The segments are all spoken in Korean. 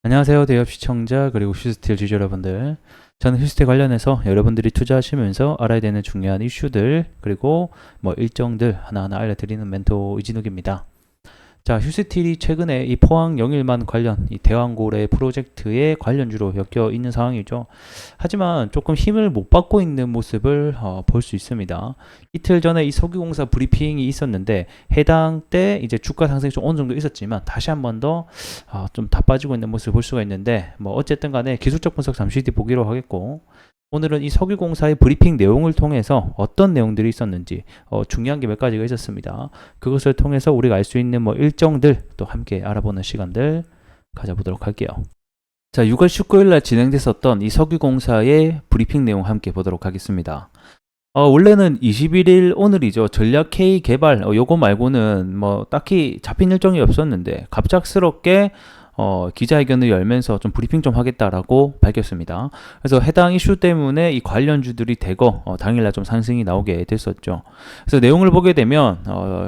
안녕하세요, 대협 시청자 그리고 휴스틸 주주 여러분들. 저는 휴스틸 관련해서 여러분들이 투자하시면서 알아야 되는 중요한 이슈들 그리고 일정들 하나하나 알려드리는 멘토 이진욱입니다. 자, 휴스틸이 최근에 이 포항 영일만 관련 이 대왕고래 프로젝트의 관련주로 엮여 있는 상황이죠. 하지만 조금 힘을 못 받고 있는 모습을 볼 수 있습니다. 이틀 전에 이 석유공사 브리핑이 있었는데 해당 때 이제 주가 상승이 좀 어느 정도 있었지만 다시 한 번 더 좀 다 빠지고 있는 모습을 볼 수가 있는데 어쨌든 간에 기술적 분석 잠시 뒤 보기로 하겠고, 오늘은 이 석유공사의 브리핑 내용을 통해서 어떤 내용들이 있었는지 중요한 게 몇 가지가 있었습니다. 그것을 통해서 우리가 알 수 있는 일정들 또 함께 알아보는 시간들 가져보도록 할게요. 자, 6월 19일 날 진행됐었던 이 석유공사의 브리핑 내용 함께 보도록 하겠습니다. 원래는 21일 오늘이죠. 전략 K 개발 요거 말고는 딱히 잡힌 일정이 없었는데 갑작스럽게 기자회견을 열면서 좀 브리핑 좀 하겠다라고 밝혔습니다. 그래서 해당 이슈 때문에 이 관련주들이 대거 당일날 좀 상승이 나오게 됐었죠. 그래서 내용을 보게 되면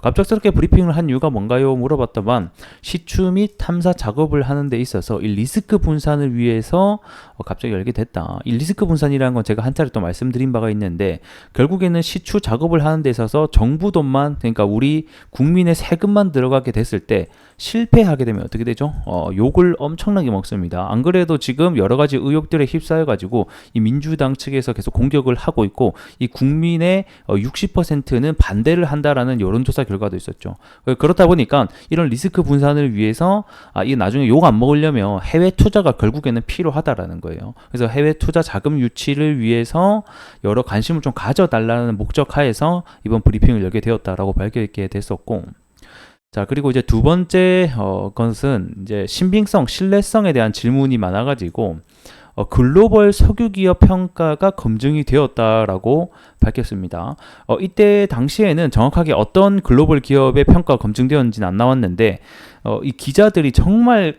갑작스럽게 브리핑을 한 이유가 뭔가요? 물어봤더만 시추 및 탐사 작업을 하는 데 있어서 이 리스크 분산을 위해서 갑자기 열게 됐다. 이 리스크 분산이라는 건 제가 한 차례 또 말씀드린 바가 있는데, 결국에는 시추 작업을 하는 데 있어서 정부 돈만, 그러니까 우리 국민의 세금만 들어가게 됐을 때 실패하게 되면 어떻게 되죠? 욕을 엄청나게 먹습니다. 안 그래도 지금 여러 가지 의혹들에 휩싸여 가지고 이 민주당 측에서 계속 공격을 하고 있고, 이 국민의 60%는 반대를 한다라는 여론조사 결과도 있었죠. 그렇다 보니까 이런 리스크 분산을 위해서 이 나중에 욕 안 먹으려면 해외 투자가 결국에는 필요하다라는 거예요. 그래서 해외 투자 자금 유치를 위해서 여러 관심을 좀 가져달라는 목적 하에서 이번 브리핑을 열게 되었다라고 밝게 됐었고, 자, 그리고 이제 두 번째 것은 이제 신빙성, 신뢰성에 대한 질문이 많아가지고 글로벌 석유기업 평가가 검증이 되었다라고 밝혔습니다. 이때 당시에는 정확하게 어떤 글로벌 기업의 평가가 검증되었는지는 안 나왔는데, 이 기자들이 정말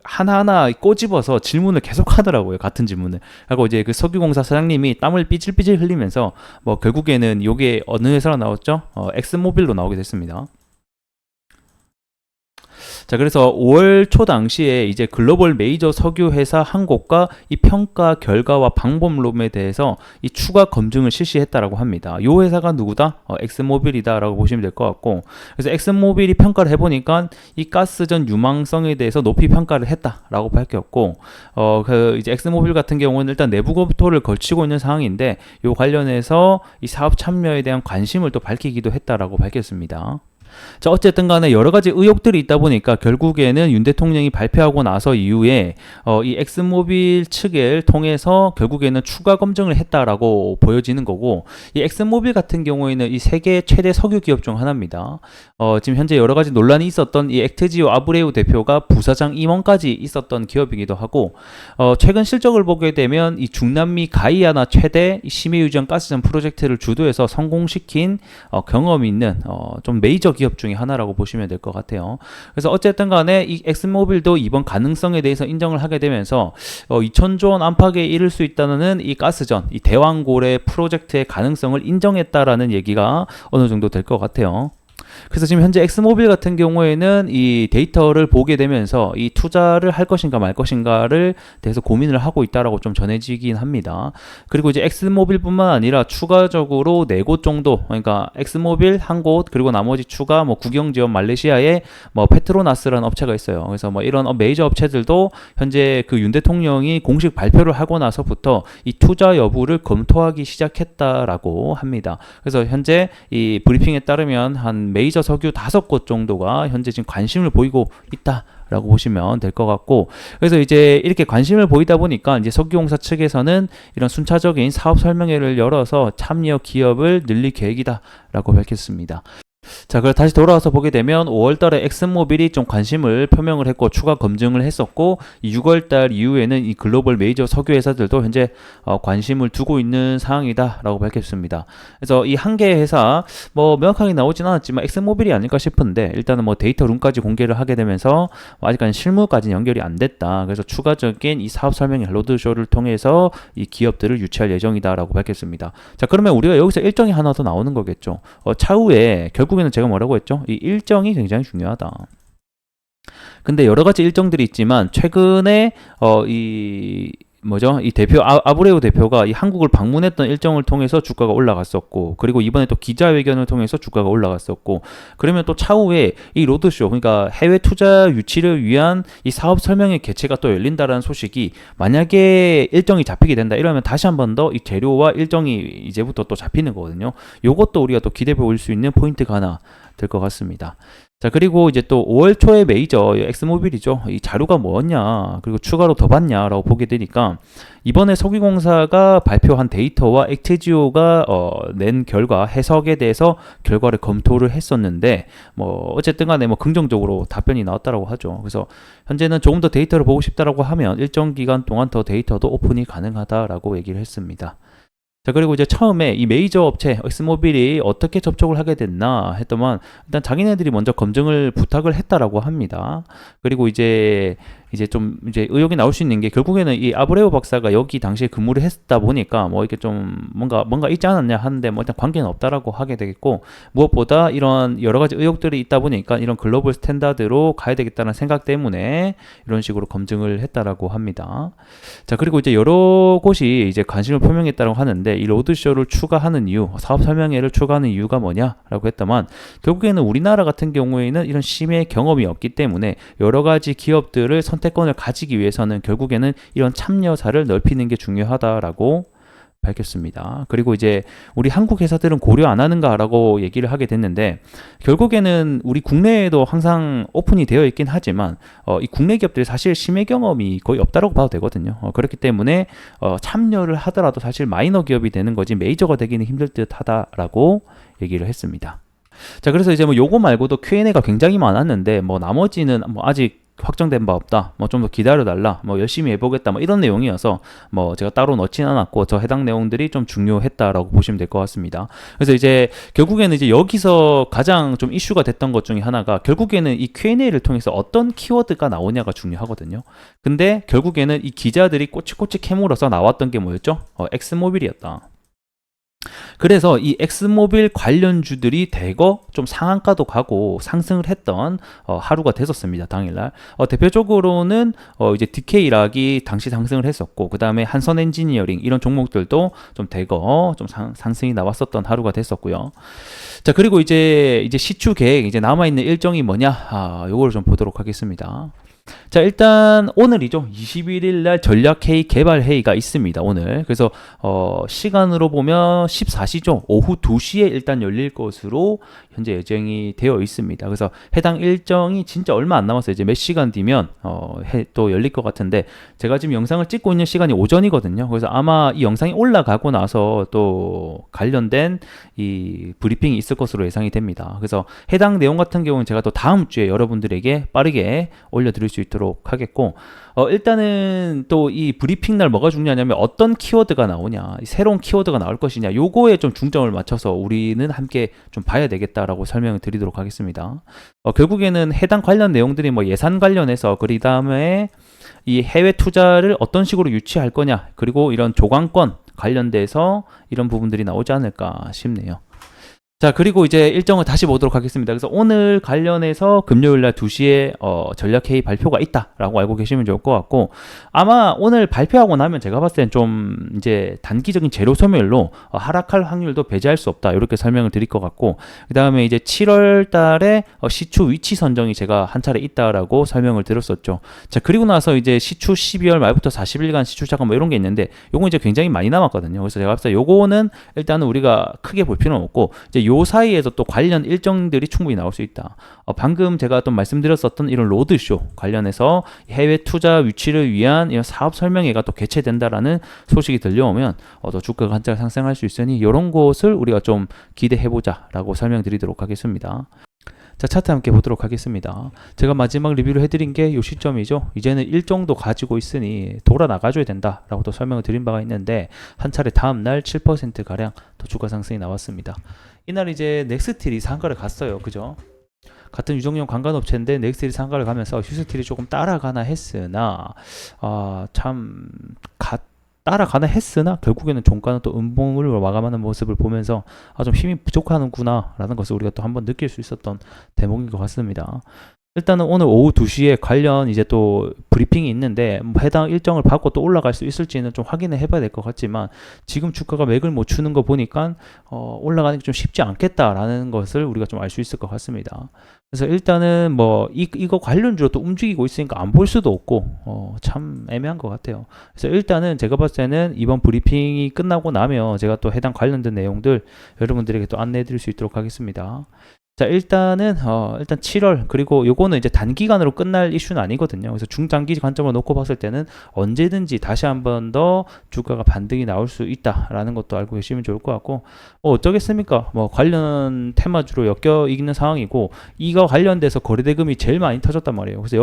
하나하나 꼬집어서 질문을 계속 하더라고요. 같은 질문을. 하고 이제 그 석유공사 사장님이 땀을 삐질삐질 흘리면서 결국에는 이게 어느 회사로 나왔죠? 엑스모빌로 나오게 됐습니다. 자, 그래서 5월 초 당시에 이제 글로벌 메이저 석유 회사 한 곳과 이 평가 결과와 방법론에 대해서 이 추가 검증을 실시했다라고 합니다. 이 회사가 누구다? 엑슨모빌이다라고 보시면 될 것 같고, 그래서 엑슨모빌이 평가를 해보니까 이 가스전 유망성에 대해서 높이 평가를 했다라고 밝혔고, 이제 엑슨모빌 같은 경우는 일단 내부 검토를 걸치고 있는 상황인데, 이 관련해서 이 사업 참여에 대한 관심을 또 밝히기도 했다라고 밝혔습니다. 자, 어쨌든 간에 여러 가지 의혹들이 있다 보니까 결국에는 윤 대통령이 발표하고 나서 이후에 이 엑슨모빌 측을 통해서 결국에는 추가 검증을 했다라고 보여지는 거고, 이 엑슨모빌 같은 경우에는 이 세계 최대 석유 기업 중 하나입니다. 지금 현재 여러 가지 논란이 있었던 이 액트지오 아브레우 대표가 부사장 임원까지 있었던 기업이기도 하고, 최근 실적을 보게 되면 이 중남미 가이아나 최대 심해유전 가스전 프로젝트를 주도해서 성공시킨 경험이 있는 좀 메이저 기업 중에 하나라고 보시면 될 것 같아요. 그래서 어쨌든 간에 이 엑슨모빌도 이번 가능성에 대해서 인정을 하게 되면서 2000조 원 안팎에 이를 수 있다는 이 가스전, 이 대왕고래 프로젝트의 가능성을 인정했다라는 얘기가 어느 정도 될 것 같아요. 그래서 지금 현재 엑스모빌 같은 경우에는 이 데이터를 보게 되면서 이 투자를 할 것인가 말 것인가를 대해서 고민을 하고 있다라고 좀 전해지긴 합니다. 그리고 이제 엑스모빌뿐만 아니라 추가적으로 4곳 정도, 그러니까 엑스모빌 한 곳, 그리고 나머지 추가 국영 지원 말레이시아에 페트로나스라는 업체가 있어요. 그래서 이런 메이저 업체들도 현재 그 윤 대통령이 공식 발표를 하고 나서부터 이 투자 여부를 검토하기 시작했다라고 합니다. 그래서 현재 이 브리핑에 따르면 한 메이저 석유 5곳 정도가 현재 지금 관심을 보이고 있다라고 보시면 될 것 같고, 그래서 이제 이렇게 관심을 보이다 보니까 이제 석유공사 측에서는 이런 순차적인 사업 설명회를 열어서 참여 기업을 늘릴 계획이다라고 밝혔습니다. 자, 그럼 다시 돌아와서 보게 되면 5월달에 엑슨모빌이 좀 관심을 표명을 했고 추가 검증을 했었고, 6월달 이후에는 이 글로벌 메이저 석유 회사들도 현재 관심을 두고 있는 상황이다라고 밝혔습니다. 그래서 이 한 개의 회사 명확하게 나오진 않았지만 엑슨모빌이 아닐까 싶은데, 일단은 데이터룸까지 공개를 하게 되면서 아직까지 실무까지는 연결이 안 됐다. 그래서 추가적인 이 사업 설명회 로드쇼를 통해서 이 기업들을 유치할 예정이다라고 밝혔습니다. 자, 그러면 우리가 여기서 일정이 하나 더 나오는 거겠죠. 차후에 결국에는 제가 뭐라고 했죠? 이 일정이 굉장히 중요하다. 근데 여러 가지 일정들이 있지만 최근에 이 뭐죠? 이 대표 아브레우 대표가 이 한국을 방문했던 일정을 통해서 주가가 올라갔었고, 그리고 이번에 또 기자회견을 통해서 주가가 올라갔었고, 그러면 또 차후에 이 로드쇼, 그러니까 해외 투자 유치를 위한 이 사업 설명회 개최가 또 열린다라는 소식이 만약에 일정이 잡히게 된다 이러면 다시 한 번 더 이 재료와 일정이 이제부터 또 잡히는 거거든요. 요것도 우리가 또 기대해 볼 수 있는 포인트가 하나 될 것 같습니다. 자, 그리고 이제 또 5월 초에 메이저 엑스모빌이죠. 이 자료가 뭐였냐, 그리고 추가로 더 봤냐라고 보게 되니까 이번에 석유공사가 발표한 데이터와 액체지오가 낸 결과 해석에 대해서 결과를 검토를 했었는데, 뭐 어쨌든 간에 뭐 긍정적으로 답변이 나왔다라고 하죠. 그래서 현재는 조금 더 데이터를 보고 싶다라고 하면 일정 기간 동안 더 데이터도 오픈이 가능하다라고 얘기를 했습니다. 자, 그리고 이제 처음에 이 메이저 업체 엑스모빌이 어떻게 접촉을 하게 됐나 했더만, 일단 자기네들이 먼저 검증을 부탁을 했다라고 합니다. 그리고 이제 좀 이제 의혹이 나올 수 있는 게, 결국에는 이 아브레오 박사가 여기 당시에 근무를 했다 보니까 뭐 이렇게 좀 뭔가 있지 않았냐 하는데, 뭐 일단 관계는 없다라고 하게 되겠고, 무엇보다 이런 여러 가지 의혹들이 있다 보니까 이런 글로벌 스탠다드로 가야 되겠다는 생각 때문에 이런 식으로 검증을 했다라고 합니다. 자, 그리고 이제 여러 곳이 이제 관심을 표명했다고 하는데, 이 로드쇼를 추가하는 이유, 사업 설명회를 추가하는 이유가 뭐냐라고 했다만, 결국에는 우리나라 같은 경우에는 이런 심해 경험이 없기 때문에 여러 가지 기업들을 선택권을 가지기 위해서는 결국에는 이런 참여사를 넓히는 게 중요하다라고 밝혔습니다. 그리고 이제 우리 한국 회사들은 고려 안 하는가라고 얘기를 하게 됐는데, 결국에는 우리 국내에도 항상 오픈이 되어 있긴 하지만 이 국내 기업들이 사실 심해 경험이 거의 없다라고 봐도 되거든요. 그렇기 때문에 참여를 하더라도 사실 마이너 기업이 되는 거지 메이저가 되기는 힘들 듯 하다라고 얘기를 했습니다. 자, 그래서 이제 뭐 요거 말고도 Q&A가 굉장히 많았는데, 뭐 나머지는 뭐 아직 확정된 바 없다, 뭐 좀 더 기다려달라, 뭐 열심히 해보겠다, 뭐 이런 내용이어서 뭐 제가 따로 넣진 않았고, 저 해당 내용들이 좀 중요했다라고 보시면 될 것 같습니다. 그래서 이제 결국에는 이제 여기서 가장 좀 이슈가 됐던 것 중에 하나가, 결국에는 이 Q&A를 통해서 어떤 키워드가 나오냐가 중요하거든요. 근데 결국에는 이 기자들이 꼬치꼬치 캐물어서 나왔던 게 뭐였죠? 엑스모빌이었다. 그래서 이 엑스모빌 관련주들이 대거 좀 상한가도 가고 상승을 했던 하루가 됐었습니다. 당일날. 대표적으로는 이제 DK락이 당시 상승을 했었고, 그 다음에 한선 엔지니어링 이런 종목들도 좀 대거 좀 상승이 나왔었던 하루가 됐었고요. 자, 그리고 이제 시추 계획, 이제 남아있는 일정이 뭐냐, 요거를 좀 보도록 하겠습니다. 자, 일단 오늘이죠. 21일 날 전략회의 개발회의가 있습니다, 오늘. 그래서 시간으로 보면 14시죠. 오후 2시에 일단 열릴 것으로 현재 예정이 되어 있습니다. 그래서 해당 일정이 진짜 얼마 안 남았어요. 이제 몇 시간 뒤면 또 열릴 것 같은데, 제가 지금 영상을 찍고 있는 시간이 오전이거든요. 그래서 아마 이 영상이 올라가고 나서 또 관련된 이 브리핑이 있을 것으로 예상이 됩니다. 그래서 해당 내용 같은 경우는 제가 또 다음 주에 여러분들에게 빠르게 올려드릴 수 있도록 하겠고, 일단은 또 이 브리핑 날 뭐가 중요하냐면 어떤 키워드가 나오냐, 새로운 키워드가 나올 것이냐, 요거에 좀 중점을 맞춰서 우리는 함께 좀 봐야 되겠다라고 설명을 드리도록 하겠습니다. 결국에는 해당 관련 내용들이 뭐 예산 관련해서, 그 다음에 이 해외 투자를 어떤 식으로 유치할 거냐, 그리고 이런 조강권 관련돼서 이런 부분들이 나오지 않을까 싶네요. 자, 그리고 이제 일정을 다시 보도록 하겠습니다. 그래서 오늘 관련해서 금요일날 2시에 전략회의 발표가 있다라고 알고 계시면 좋을 것 같고, 아마 오늘 발표하고 나면 제가 봤을 땐 좀 이제 단기적인 재료 소멸로 하락할 확률도 배제할 수 없다, 이렇게 설명을 드릴 것 같고, 그 다음에 이제 7월 달에 시추 위치 선정이 제가 한 차례 있다라고 설명을 드렸었죠. 자, 그리고 나서 이제 시추 12월 말부터 40일간 시추 자금 뭐 이런 게 있는데, 요거 이제 굉장히 많이 남았거든요. 그래서 제가 봤을 때 요거는 일단은 우리가 크게 볼 필요는 없고, 이제 요 사이에서 또 관련 일정들이 충분히 나올 수 있다. 방금 제가 또 말씀드렸었던 이런 로드쇼 관련해서 해외 투자 유치를 위한 이런 사업 설명회가 또 개최된다라는 소식이 들려오면 또 주가가 한참 상승할 수 있으니, 이런 것을 우리가 좀 기대해보자라고 설명드리도록 하겠습니다. 자, 차트 함께 보도록 하겠습니다. 제가 마지막 리뷰를 해드린 게 이 시점이죠. 이제는 일정도 가지고 있으니 돌아 나가줘야 된다라고 또 설명을 드린 바가 있는데, 한 차례 다음날 7%가량 또 주가 상승이 나왔습니다. 이날 이제 넥스틸이 상가를 갔어요. 그죠? 같은 유정용 관광업체인데 넥스틸이 상가를 가면서 휴스틸이 조금 따라가나 했으나 따라가나 했으나 결국에는 종가는 또 음봉을 마감하는 모습을 보면서 좀 힘이 부족하는구나 라는 것을 우리가 또 한번 느낄 수 있었던 대목인 것 같습니다. 일단은 오늘 오후 2시에 관련 이제 또 브리핑이 있는데 뭐 해당 일정을 받고 또 올라갈 수 있을지는 좀 확인을 해봐야 될 것 같지만 지금 주가가 맥을 못 추는 거 보니까 올라가는 게 좀 쉽지 않겠다라는 것을 우리가 좀 알 수 있을 것 같습니다. 그래서 일단은 뭐 이거 관련주로 또 움직이고 있으니까 안 볼 수도 없고 참 애매한 것 같아요. 그래서 일단은 제가 봤을 때는 이번 브리핑이 끝나고 나면 제가 또 해당 관련된 내용들 여러분들에게 또 안내해 드릴 수 있도록 하겠습니다. 자, 일단 7월, 그리고 요거는 이제 단기간으로 끝날 이슈는 아니거든요. 그래서 중장기 관점으로 놓고 봤을 때는 언제든지 다시 한 번 더 주가가 반등이 나올 수 있다라는 것도 알고 계시면 좋을 것 같고, 어쩌겠습니까? 뭐 관련 테마주로 엮여 있는 상황이고, 이거 관련돼서 거래대금이 제일 많이 터졌단 말이에요. 그래서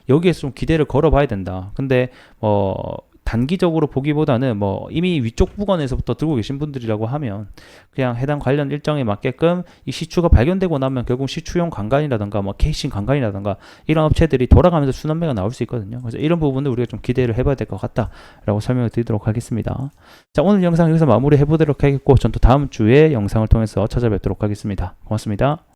여기에서 좀 기대를 걸어봐야 된다. 근데, 단기적으로 보기보다는 뭐 이미 위쪽 부근에서부터 들고 계신 분들이라고 하면 그냥 해당 관련 일정에 맞게끔 이 시추가 발견되고 나면 결국 시추용 강간이라든가 뭐 케이싱 강간이라든가 이런 업체들이 돌아가면서 순환매가 나올 수 있거든요. 그래서 이런 부분을 우리가 좀 기대를 해봐야 될 것 같다라고 설명을 드리도록 하겠습니다. 자, 오늘 영상 여기서 마무리 해보도록 하겠고 전 또 다음 주에 영상을 통해서 찾아뵙도록 하겠습니다. 고맙습니다.